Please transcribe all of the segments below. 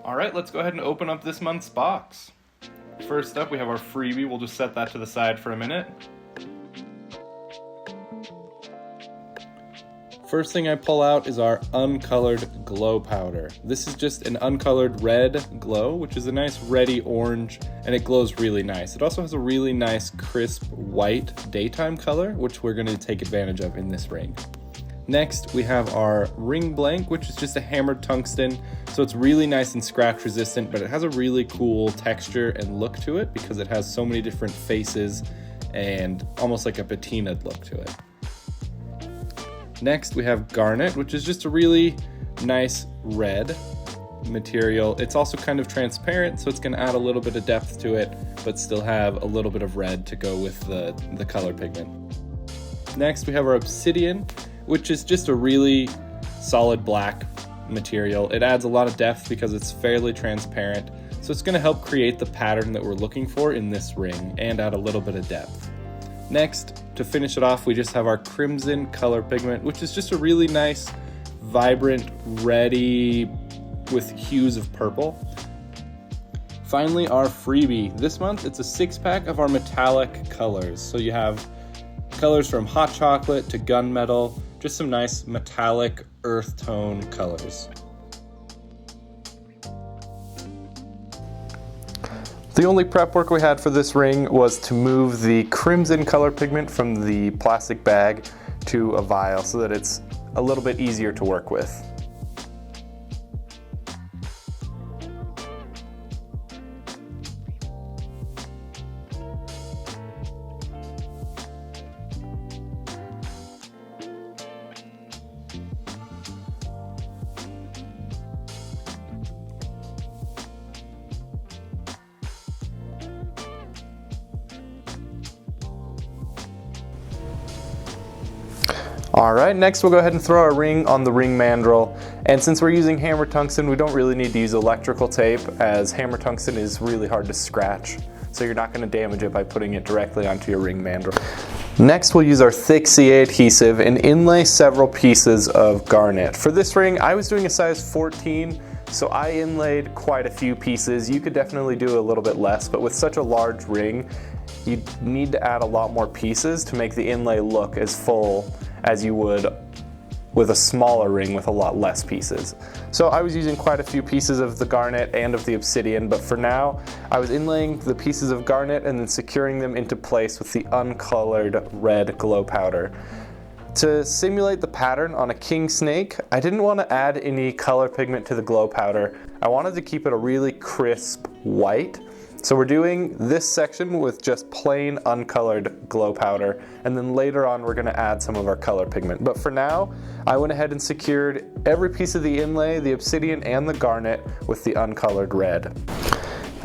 All right, let's go ahead and open up this month's box. First up, we have our freebie. We'll just set that to the side for a minute. First thing I pull out is our uncolored glow powder. This is just an uncolored red glow, which is a nice reddy orange, and it glows really nice. It also has a really nice crisp white daytime color, which we're going to take advantage of in this ring. Next, we have our ring blank, which is just a hammered tungsten. So it's really nice and scratch resistant, but it has a really cool texture and look to it because it has so many different faces and almost like a patinaed look to it. Next, we have garnet, which is just a really nice red material. It's also kind of transparent, so it's going to add a little bit of depth to it, but still have a little bit of red to go with the color pigment. Next, we have our obsidian, which is just a really solid black material. It adds a lot of depth because it's fairly transparent, so it's going to help create the pattern that we're looking for in this ring and add a little bit of depth. Next, to finish it off, we just have our crimson color pigment, which is just a really nice, vibrant, reddy with hues of purple. Finally, our freebie. This month, it's a 6-pack of our metallic colors. So you have colors from hot chocolate to gunmetal, just some nice metallic earth tone colors. The only prep work we had for this ring was to move the crimson color pigment from the plastic bag to a vial so that it's a little bit easier to work with. Alright, next we'll go ahead and throw our ring on the ring mandrel, and since we're using hammer tungsten, we don't really need to use electrical tape, as hammer tungsten is really hard to scratch, so you're not going to damage it by putting it directly onto your ring mandrel. Next we'll use our thick CA adhesive and inlay several pieces of garnet. For this ring, I was doing a size 14, so I inlaid quite a few pieces. You could definitely do a little bit less, but with such a large ring, you need to add a lot more pieces to make the inlay look as full as you would with a smaller ring with a lot less pieces. So I was using quite a few pieces of the garnet and of the obsidian, but for now I was inlaying the pieces of garnet and then securing them into place with the uncolored red glow powder. To simulate the pattern on a Kingsnake, I didn't want to add any color pigment to the glow powder. I wanted to keep it a really crisp white. So we're doing this section with just plain uncolored glow powder, and then later on we're going to add some of our color pigment. But for now, I went ahead and secured every piece of the inlay, the obsidian and the garnet with the uncolored red.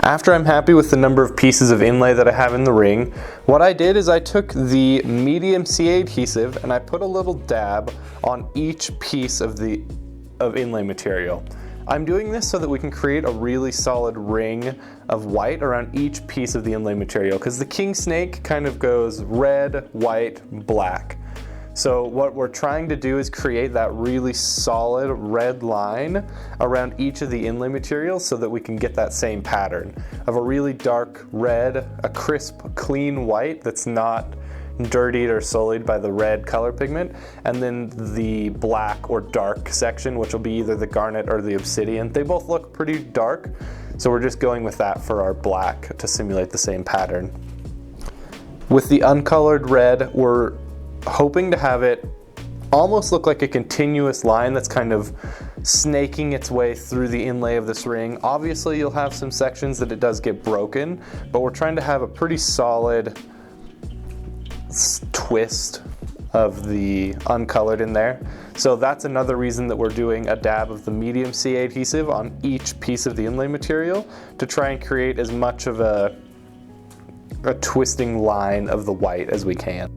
After I'm happy with the number of pieces of inlay that I have in the ring, what I did is I took the medium CA adhesive and I put a little dab on each piece of inlay material. I'm doing this so that we can create a really solid ring of white around each piece of the inlay material, because the Kingsnake kind of goes red, white, black. So what we're trying to do is create that really solid red line around each of the inlay materials so that we can get that same pattern of a really dark red, a crisp, clean white that's not dirtied or sullied by the red color pigment, and then the black or dark section, which will be either the garnet or the obsidian. They both look pretty dark, so we're just going with that for our black to simulate the same pattern. With the uncolored red, we're hoping to have it almost look like a continuous line that's kind of snaking its way through the inlay of this ring. Obviously you'll have some sections that it does get broken, but we're trying to have a pretty solid twist of the uncolored in there. So that's another reason that we're doing a dab of the medium CA adhesive on each piece of the inlay material to try and create as much of a twisting line of the white as we can.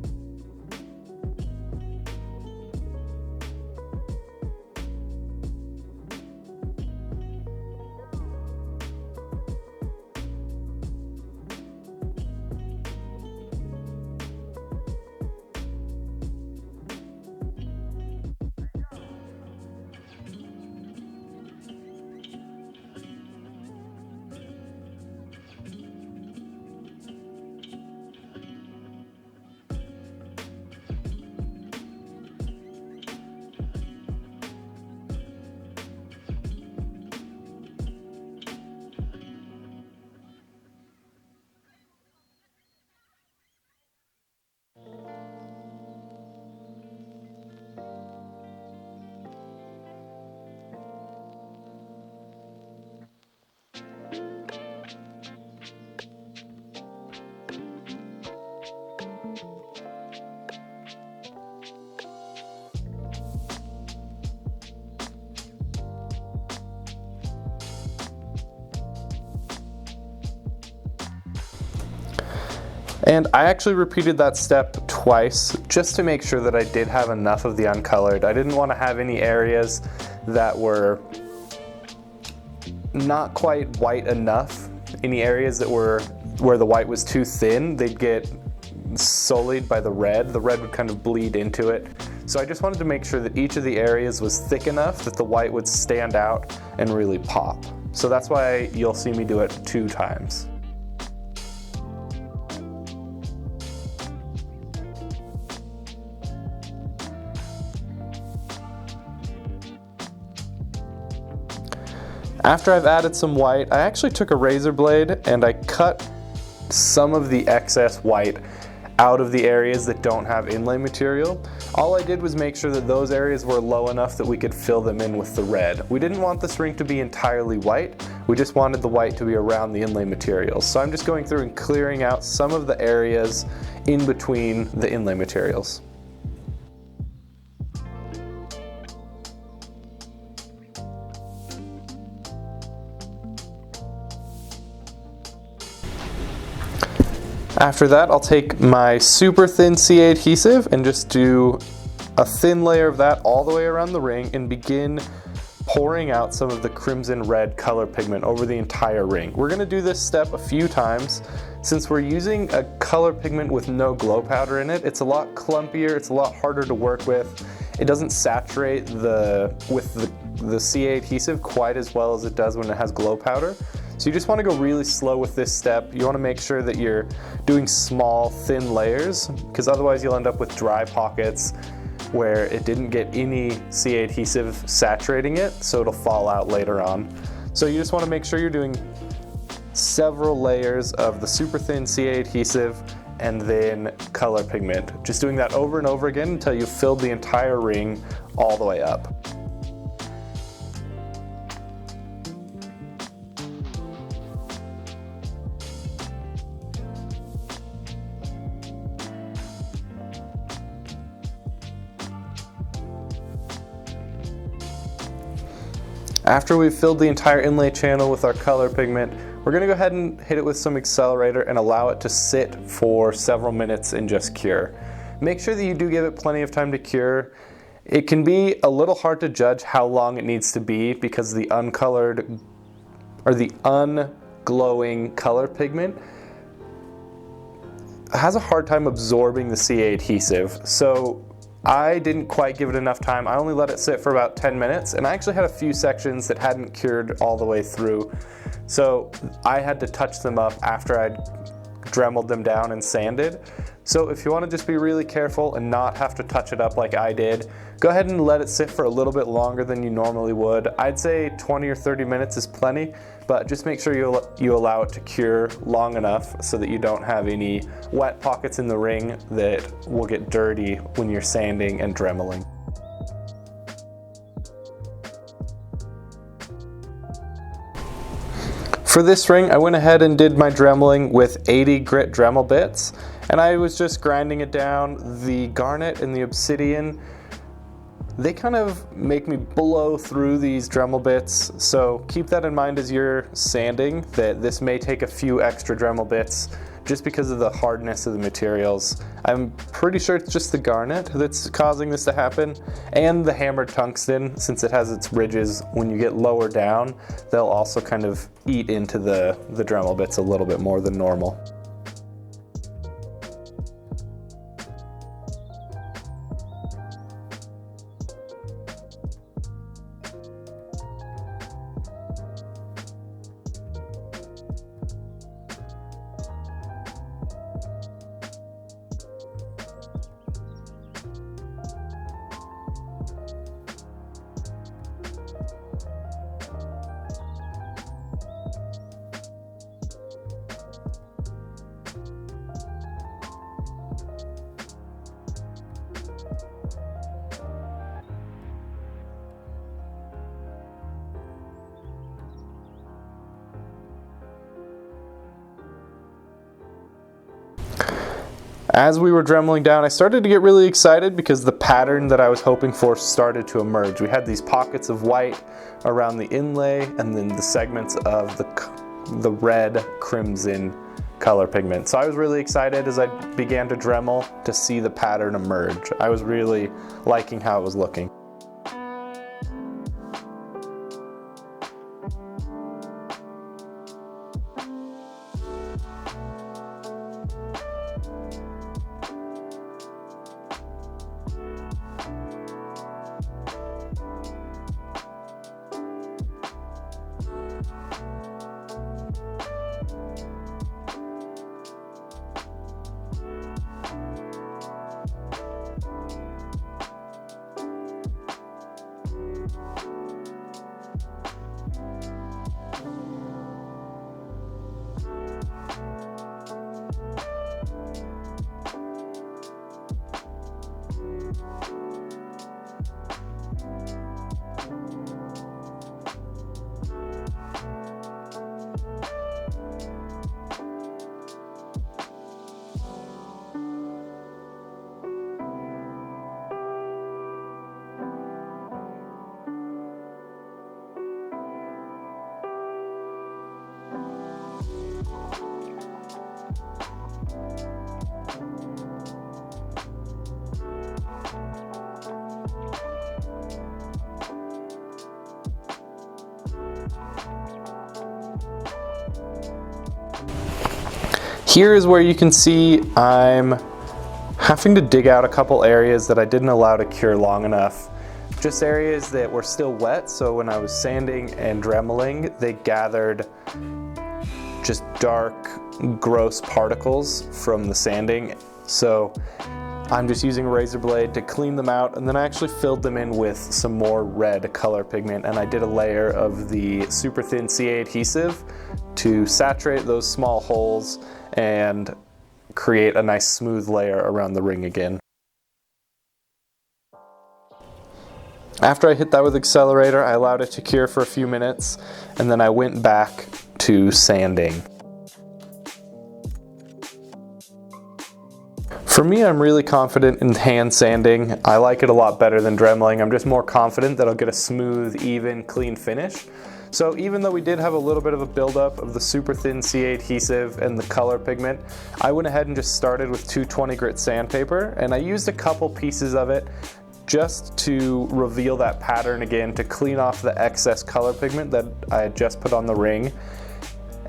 And I actually repeated that step twice just to make sure that I did have enough of the uncolored. I didn't want to have any areas that were not quite white enough. Any areas that were where the white was too thin, they'd get sullied by the red. The red would kind of bleed into it. So I just wanted to make sure that each of the areas was thick enough that the white would stand out and really pop. So that's why you'll see me do it 2 times. After I've added some white, I actually took a razor blade and I cut some of the excess white out of the areas that don't have inlay material. All I did was make sure that those areas were low enough that we could fill them in with the red. We didn't want this ring to be entirely white, we just wanted the white to be around the inlay materials. So I'm just going through and clearing out some of the areas in between the inlay materials. After that, I'll take my super thin CA adhesive and just do a thin layer of that all the way around the ring and begin pouring out some of the crimson red color pigment over the entire ring. We're going to do this step a few times. Since we're using a color pigment with no glow powder in it, it's a lot clumpier, it's a lot harder to work with. It doesn't saturate with the CA adhesive quite as well as it does when it has glow powder. So you just want to go really slow with this step. You want to make sure that you're doing small, thin layers, because otherwise you'll end up with dry pockets where it didn't get any CA adhesive saturating it, so it'll fall out later on. So you just want to make sure you're doing several layers of the super thin CA adhesive and then color pigment. Just doing that over and over again until you've filled the entire ring all the way up. After we've filled the entire inlay channel with our color pigment, we're going to go ahead and hit it with some accelerator and allow it to sit for several minutes and just cure. Make sure that you do give it plenty of time to cure. It can be a little hard to judge how long it needs to be because the uncolored or the unglowing color pigment has a hard time absorbing the CA adhesive. So I didn't quite give it enough time. I only let it sit for about 10 minutes, and I actually had a few sections that hadn't cured all the way through. So I had to touch them up after I'd dremeled them down and sanded. So if you want to just be really careful and not have to touch it up like I did, go ahead and let it sit for a little bit longer than you normally would. I'd say 20 or 30 minutes is plenty, but just make sure you allow it to cure long enough so that you don't have any wet pockets in the ring that will get dirty when you're sanding and dremeling. For this ring, I went ahead and did my dremeling with 80 grit Dremel bits, and I was just grinding it down. The garnet and the obsidian, they kind of make me blow through these Dremel bits, so keep that in mind as you're sanding, that this may take a few extra Dremel bits just because of the hardness of the materials. I'm pretty sure it's just the garnet that's causing this to happen, and the hammered tungsten, since it has its ridges. When you get lower down, they'll also kind of eat into the Dremel bits a little bit more than normal. As we were dremeling down, I started to get really excited because the pattern that I was hoping for started to emerge. We had these pockets of white around the inlay and then the segments of the red crimson color pigment. So I was really excited as I began to Dremel to see the pattern emerge. I was really liking how it was looking. Here is where you can see I'm having to dig out a couple areas that I didn't allow to cure long enough. Just areas that were still wet, so when I was sanding and dremeling, they gathered just dark, gross particles from the sanding. So I'm just using a razor blade to clean them out, and then I actually filled them in with some more red color pigment, and I did a layer of the super thin CA adhesive to saturate those small holes and create a nice smooth layer around the ring again. After I hit that with accelerator, I allowed it to cure for a few minutes, and then I went back to sanding. For me, I'm really confident in hand sanding. I like it a lot better than dremeling. I'm just more confident that I'll get a smooth, even, clean finish. So even though we did have a little bit of a buildup of the super thin CA adhesive and the color pigment, I went ahead and just started with 220 grit sandpaper, and I used a couple pieces of it just to reveal that pattern again, to clean off the excess color pigment that I had just put on the ring.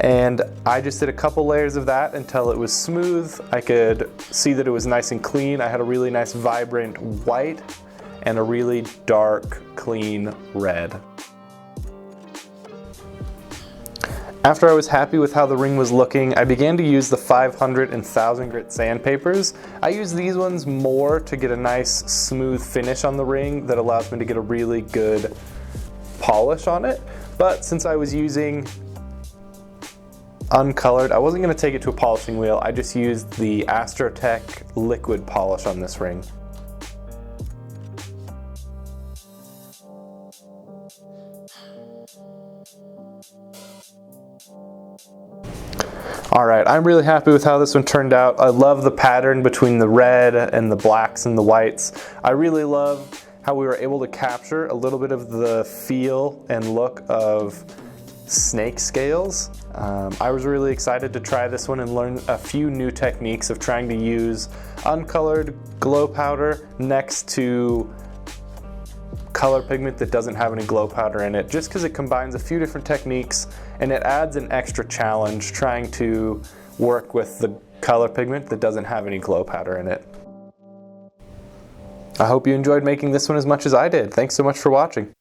And I just did a couple layers of that until it was smooth. I could see that it was nice and clean. I had a really nice vibrant white and a really dark, clean red. After I was happy with how the ring was looking, I began to use the 500 and 1000 grit sandpapers. I use these ones more to get a nice smooth finish on the ring that allows me to get a really good polish on it. But since I was using uncolored, I wasn't going to take it to a polishing wheel. I just used the Astrotech liquid polish on this ring. Alright, I'm really happy with how this one turned out. I love the pattern between the red and the blacks and the whites. I really love how we were able to capture a little bit of the feel and look of snake scales. I was really excited to try this one and learn a few new techniques of trying to use uncolored glow powder next to color pigment that doesn't have any glow powder in it, just because it combines a few different techniques and it adds an extra challenge trying to work with the color pigment that doesn't have any glow powder in it. I hope you enjoyed making this one as much as I did. Thanks so much for watching.